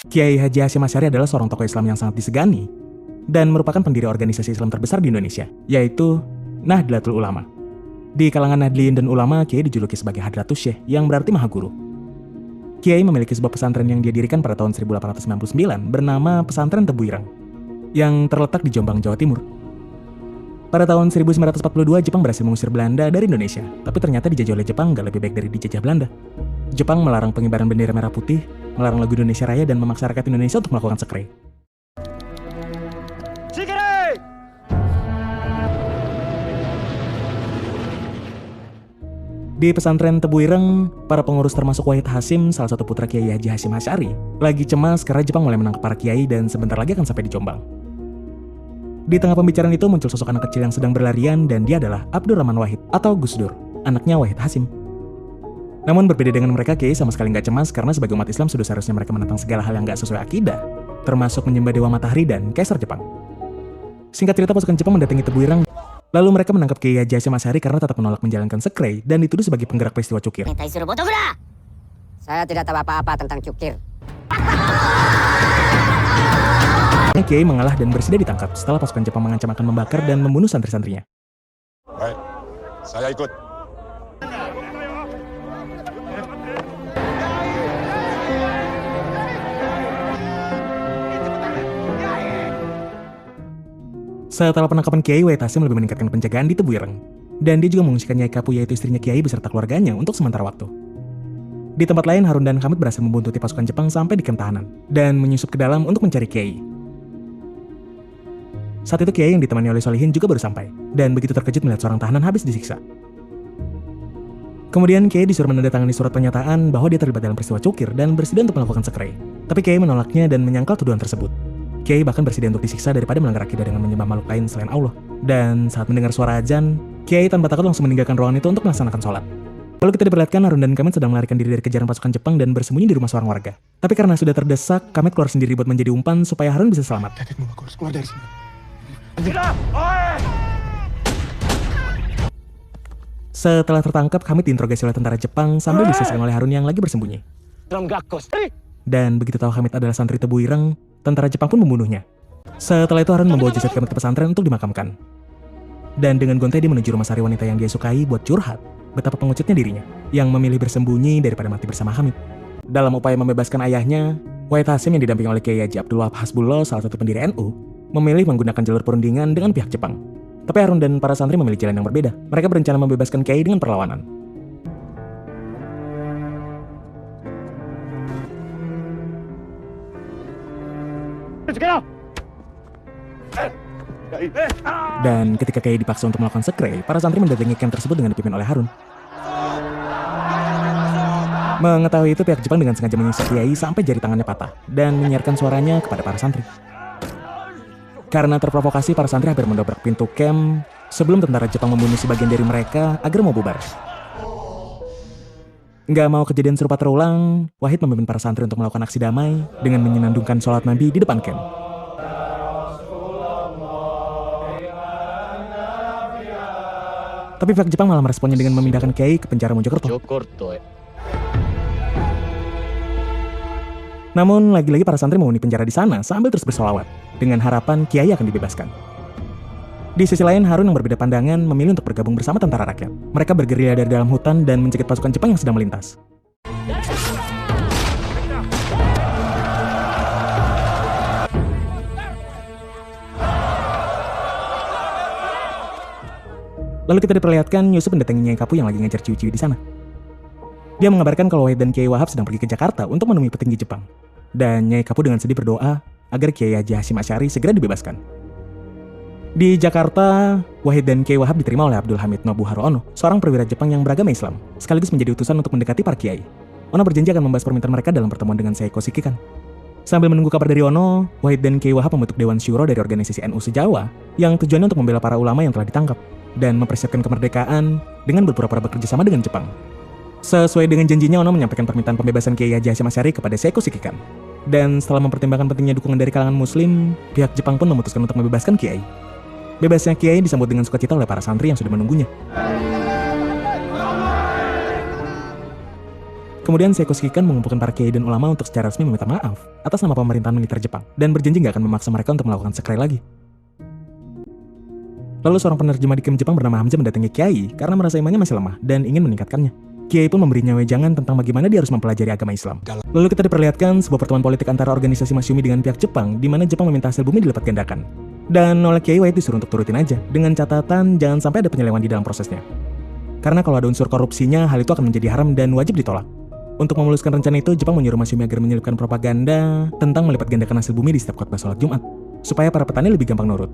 Kiai Haji Hasyim Asy'ari adalah seorang tokoh Islam yang sangat disegani dan merupakan pendiri organisasi Islam terbesar di Indonesia, yaitu Nahdlatul Ulama. Di kalangan Nahdliyin dan ulama, Kiai dijuluki sebagai Hadratus Syekh, yang berarti Maha Guru. Kiai memiliki sebuah pesantren yang dia dirikan pada tahun 1899 bernama Pesantren Tebu Ireng, yang terletak di Jombang, Jawa Timur. Pada tahun 1942, Jepang berhasil mengusir Belanda dari Indonesia, tapi ternyata dijajah oleh Jepang gak lebih baik dari dijajah Belanda. Jepang melarang pengibaran bendera merah putih, melarang lagu Indonesia Raya, dan memaksa rakyat Indonesia untuk melakukan sekre. Di pesantren Tebu Ireng, para pengurus termasuk Wahid Hasyim, salah satu putra Kiai Haji Hasyim Asy'ari, lagi cemas karena Jepang mulai menangkap para kiai dan sebentar lagi akan sampai di Jombang. Di tengah pembicaraan itu muncul sosok anak kecil yang sedang berlarian, dan dia adalah Abdurrahman Wahid atau Gus Dur, anaknya Wahid Hasyim. Namun berbeda dengan mereka, Kiai sama sekali nggak cemas karena sebagai umat Islam sudah seharusnya mereka menentang segala hal yang nggak sesuai akidah, termasuk menyembah Dewa Matahari dan Kaisar Jepang. Singkat cerita, pasukan Jepang mendatangi Tebu Ireng. Lalu mereka menangkap Kiai Haji Hasyim Asy'ari karena tetap menolak menjalankan sekre dan dituduh sebagai penggerak peristiwa cukir. Saya tidak tahu apa-apa tentang cukir. Kiai mengalah dan bersedia ditangkap setelah pasukan Jepang mengancam akan membakar dan membunuh santri-santrinya. Baik, saya ikut. Setelah penangkapan Kiai, Wahid Hasyim lebih meningkatkan penjagaan di Tebu Ireng, dan dia juga mengungsikan Nyai Kapu, yaitu istrinya Kiai beserta keluarganya, untuk sementara waktu. Di tempat lain, Harun dan Hamid berhasil membuntuti pasukan Jepang sampai di kamp tahanan dan menyusup ke dalam untuk mencari Kiai. Saat itu Kiai yang ditemani oleh Solihin juga baru sampai, dan begitu terkejut melihat seorang tahanan habis disiksa. Kemudian Kiai disuruh menandatangani surat pernyataan bahwa dia terlibat dalam peristiwa cukir dan bersedia untuk melakukan sekre. Tapi Kiai menolaknya dan menyangkal tuduhan tersebut. Kiai bahkan bersedia untuk disiksa daripada melanggar akidah dengan menyembah makhluk lain selain Allah. Dan saat mendengar suara azan, Kiai tanpa takut langsung meninggalkan ruangan itu untuk melaksanakan sholat. Lalu kita diperlihatkan Harun dan Kamit sedang melarikan diri dari kejaran pasukan Jepang dan bersembunyi di rumah seorang warga. Tapi karena sudah terdesak, Kamit keluar sendiri buat menjadi umpan supaya Harun bisa selamat. Aku harus keluar dari sini. Setelah tertangkap, Kamit diinterogasi oleh tentara Jepang sambil disisihkan oleh Harun yang lagi bersembunyi. Dan begitu tahu Kamit adalah santri Tebu Ireng, tentara Jepang pun membunuhnya. Setelah itu Harun membawa jasad Kamit ke pesantren untuk dimakamkan. Dan dengan gontai dia menuju rumah sari wanita yang dia sukai buat curhat betapa pengecutnya dirinya yang memilih bersembunyi daripada mati bersama Hamid. Dalam upaya membebaskan ayahnya, Wahid Hasyim yang didampingi oleh Kiai Haji Abdul Wahab Hasbullah, salah satu pendiri NU, memilih menggunakan jalur perundingan dengan pihak Jepang. Tapi Harun dan para santri memilih jalan yang berbeda. Mereka berencana membebaskan Kiai dengan perlawanan. Dan ketika Kiai dipaksa untuk melakukan sekre, para santri mendatangi camp tersebut dengan dipimpin oleh Harun. Mengetahui itu, pihak Jepang dengan sengaja menyiksa Kiai sampai jari tangannya patah dan menyiarkan suaranya kepada para santri. Karena terprovokasi, para santri hampir mendobrak pintu camp sebelum tentara Jepang membunuh sebagian dari mereka agar mau bubar. Nggak mau kejadian serupa terulang, Wahid memimpin para santri untuk melakukan aksi damai dengan menyenandungkan sholat Nabi di depan camp. Tapi pihak Jepang malah meresponnya dengan memindahkan Kiai ke penjara Mojokerto. Namun lagi-lagi para santri menghuni penjara di sana sambil terus bersolawat dengan harapan Kiai akan dibebaskan. Di sisi lain, Harun yang berbeda pandangan memilih untuk bergabung bersama tentara rakyat. Mereka bergerilya dari dalam hutan dan mencegat pasukan Jepang yang sedang melintas. Lalu kita diperlihatkan Yusuf mendatangi Nyai Kapu yang lagi ngejar ciwi-ciwi di sana. Dia mengabarkan kalau Wahid dan Kiai Wahab sedang pergi ke Jakarta untuk menemui petinggi Jepang. Dan Nyai Kapu dengan sedih berdoa agar Kiai Haji Hasyim Asy'ari segera dibebaskan. Di Jakarta, Wahid dan Kiai Wahab diterima oleh Abdul Hamid Nobuharu Ono, seorang perwira Jepang yang beragama Islam, sekaligus menjadi utusan untuk mendekati para kiai. Ono berjanji akan membahas permintaan mereka dalam pertemuan dengan Seiko Shikikan. Sambil menunggu kabar dari Ono, Wahid dan Kiai Wahab membentuk Dewan Syuro dari organisasi NU se-Jawa yang tujuannya untuk membela para ulama yang telah ditangkap dan mempersiapkan kemerdekaan dengan berpura-pura bekerja sama dengan Jepang. Sesuai dengan janjinya, Ono menyampaikan permintaan pembebasan Kiai Haji Hasyim Asy'ari kepada Seiko Shikikan. Dan setelah mempertimbangkan pentingnya dukungan dari kalangan muslim, pihak Jepang pun memutuskan untuk membebaskan Kiai. Bebasnya Kiai disambut dengan sukacita oleh para santri yang sudah menunggunya. Kemudian Seiko Shikan mengumpulkan para kiai dan ulama untuk secara resmi meminta maaf atas nama pemerintahan militer Jepang dan berjanji nggak akan memaksa mereka untuk melakukan sekali lagi. Lalu seorang penerjemah di Kim Jepang bernama Hamza mendatangi Kiai karena merasa imannya masih lemah dan ingin meningkatkannya. Kiai pun memberinya wejangan tentang bagaimana dia harus mempelajari agama Islam. Lalu kita diperlihatkan sebuah pertemuan politik antara organisasi Masyumi dengan pihak Jepang di mana Jepang meminta hasil bumi dilipat gandakan. Dan oleh Kiai White disuruh untuk turutin aja dengan catatan jangan sampai ada penyelewengan di dalam prosesnya. Karena kalau ada unsur korupsinya, hal itu akan menjadi haram dan wajib ditolak. Untuk memuluskan rencana itu, Jepang menyuruh Masyumi agar menyelipkan propaganda tentang melipat gandakan hasil bumi di setiap khotbah sholat Jumat, supaya para petani lebih gampang nurut.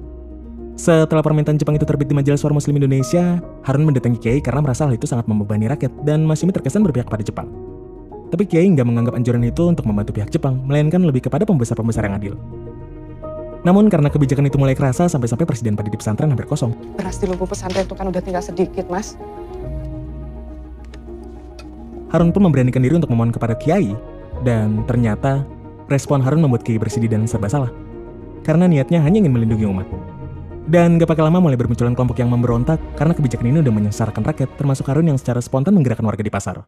Setelah permintaan Jepang itu terbit di majalah Suara Muslim Indonesia, Harun mendatangi Kiai karena merasa hal itu sangat membebani rakyat dan Masyumi terkesan berpihak pada Jepang. Tapi Kiai nggak menganggap anjuran itu untuk membantu pihak Jepang, melainkan lebih kepada pembesar-pembesar yang adil. Namun karena kebijakan itu mulai kerasa, sampai-sampai presiden padi di pesantren hampir kosong. Beras di lumbung pesantren itu kan udah tinggal sedikit, Mas. Harun pun memberanikan diri untuk memohon kepada Kiai, dan ternyata respon Harun membuat Kiai bersedih dan serba salah. Karena niatnya hanya ingin melindungi umat. Dan gak pakai lama mulai bermunculan kelompok yang memberontak karena kebijakan ini udah menyengsarakan rakyat, termasuk Harun yang secara spontan menggerakkan warga di pasar.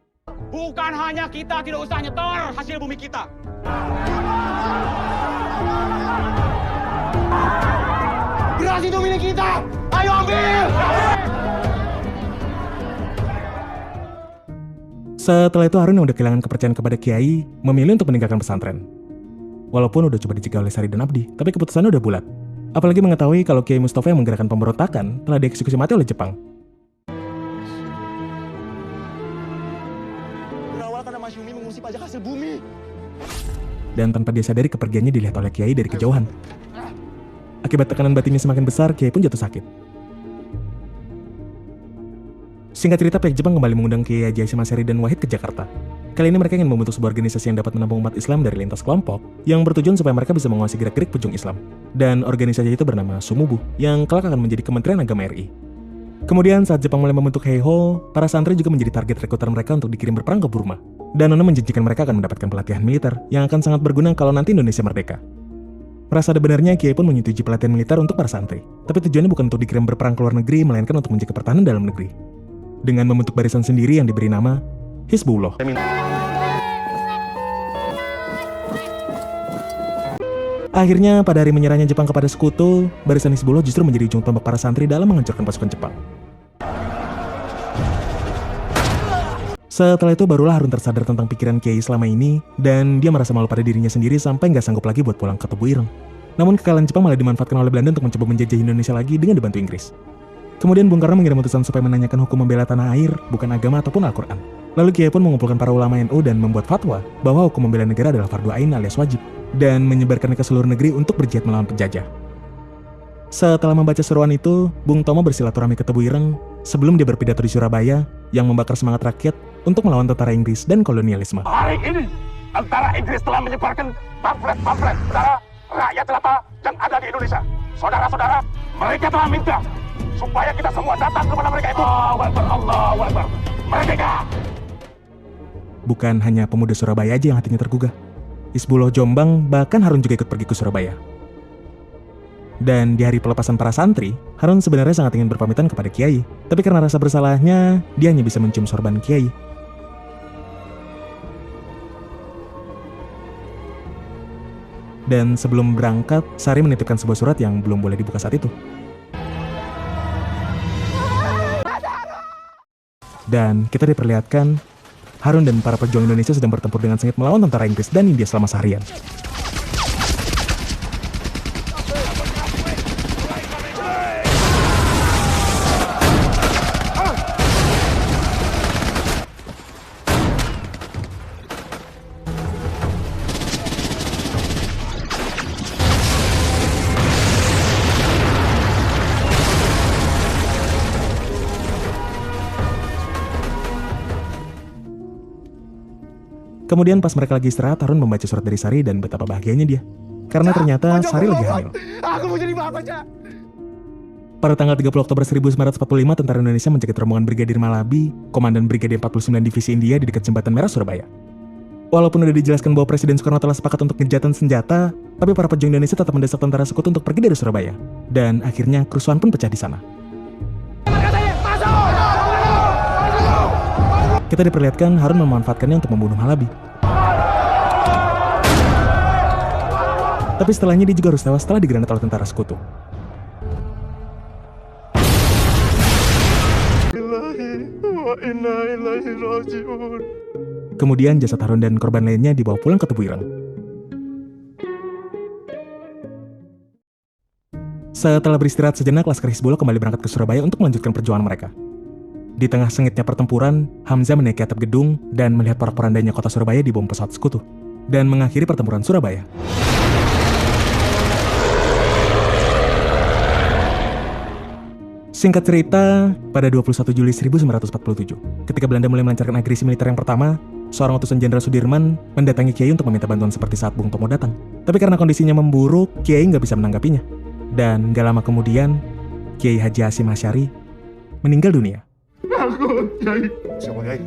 Bukan hanya kita tidak usah nyetor hasil bumi kita. Beras itu milik kita, ayo ambil! Setelah itu Harun yang udah kehilangan kepercayaan kepada Kiai, memilih untuk meninggalkan pesantren. Walaupun udah coba dicegah oleh Sari dan Abdi, tapi keputusannya udah bulat. Apalagi mengetahui kalau Kiai Mustafa yang menggerakkan pemberontakan telah dieksekusi mati oleh Jepang. Berawal karena Masyumi mengungsi pajak hasil bumi. Dan tanpa dia sadari kepergiannya dilihat oleh Kiai dari kejauhan. Akibat tekanan batinnya semakin besar, Kiai pun jatuh sakit. Singkat cerita, pihak Jepang kembali mengundang Kiai Haji Hasyim Asy'ari dan Wahid ke Jakarta. Kali ini mereka ingin membentuk sebuah organisasi yang dapat menampung umat Islam dari lintas kelompok yang bertujuan supaya mereka bisa menguasai gerak-gerik pujung Islam. Dan organisasi itu bernama Sumubu, yang kelak akan menjadi Kementerian Agama RI. Kemudian saat Jepang mulai membentuk Heiho, para santri juga menjadi target rekrutan mereka untuk dikirim berperang ke Burma. Dan Ono menjanjikan mereka akan mendapatkan pelatihan militer yang akan sangat berguna kalau nanti Indonesia merdeka. Merasa ada benarnya, Kiai pun menyetujui pelatihan militer untuk para santri. Tapi tujuannya bukan untuk dikirim berperang ke luar negeri, melainkan untuk menjaga pertahanan dalam negeri. Dengan membentuk barisan sendiri yang diberi nama Hizbullah. Akhirnya, pada hari menyerahnya Jepang kepada sekutu, barisan Hizbullah justru menjadi ujung tombak para santri dalam menghancurkan pasukan Jepang. Setelah itu barulah Harun tersadar tentang pikiran Kiai selama ini, dan dia merasa malu pada dirinya sendiri sampai nggak sanggup lagi buat pulang ke Tebu Ireng. Namun kekalahan Jepang malah dimanfaatkan oleh Belanda untuk mencoba menjajah Indonesia lagi dengan dibantu Inggris. Kemudian Bung Karno mengirim utusan supaya menanyakan hukum membela tanah air, bukan agama ataupun Al-Quran. Lalu Kiai pun mengumpulkan para ulama NU dan membuat fatwa bahwa hukum membela negara adalah fardu ain alias wajib, dan menyebarkannya ke seluruh negeri untuk berjihad melawan penjajah. Setelah membaca seruan itu, Bung Tomo bersilaturahmi ke Tebu Ireng sebelum dia berpidato di Surabaya yang membakar semangat rakyat untuk melawan tentara Inggris dan kolonialisme. Hari ini, tentara Inggris telah menyebarkan pamflet-pamflet kepada rakyat jelata yang ada di Indonesia. Saudara-saudara, mereka telah minta supaya kita semua datang kepada mereka itu. Allahu Akbar. Merdeka! Bukan hanya pemuda Surabaya aja yang hatinya tergugah. Hizbullah Jombang bahkan Harun juga ikut pergi ke Surabaya. Dan di hari pelepasan para santri, Harun sebenarnya sangat ingin berpamitan kepada Kiai. Tapi karena rasa bersalahnya, dia hanya bisa mencium sorban Kiai. Dan sebelum berangkat, Sari menitipkan sebuah surat yang belum boleh dibuka saat itu. Dan kita diperlihatkan, Harun dan para pejuang Indonesia sedang bertempur dengan sengit melawan tentara Inggris dan India selama seharian. Kemudian pas mereka lagi istirahat, Harun membaca surat dari Sari dan betapa bahagianya dia. Karena ternyata Sari lagi hamil. Aku mau jadi bapak, Cak. Pada tanggal 30 Oktober 1945, tentara Indonesia mencegat rombongan Brigadir Malabi, Komandan Brigade 49 Divisi India di dekat Jembatan Merah, Surabaya. Walaupun udah dijelaskan bahwa Presiden Soekarno telah sepakat untuk gencatan senjata, tapi para pejuang Indonesia tetap mendesak tentara sekutu untuk pergi dari Surabaya. Dan akhirnya kerusuhan pun pecah di sana. kita diperlihatkan Harun memanfaatkannya untuk membunuh Halabi. Tapi setelahnya dia juga harus tewas setelah digranat oleh tentara sekutu. Kemudian jasad Harun dan korban lainnya dibawa pulang ke tubuh Ireng. Setelah beristirahat sejenak, Laskar Hizbullah kembali berangkat ke Surabaya untuk melanjutkan perjuangan mereka. Di tengah sengitnya pertempuran, Hamzah menaiki atap gedung dan melihat porak-porandanya kota Surabaya dibom pesawat sekutu, dan mengakhiri pertempuran Surabaya. Singkat cerita, pada 21 Juli 1947, ketika Belanda mulai melancarkan agresi militer yang pertama, seorang utusan Jenderal Sudirman mendatangi Kiai untuk meminta bantuan seperti saat Bung Tomo datang. Tapi karena kondisinya memburuk, Kiai nggak bisa menanggapinya. Dan gak lama kemudian, Kiai Haji Hasyim Asy'ari meninggal dunia. Siapa Kiai?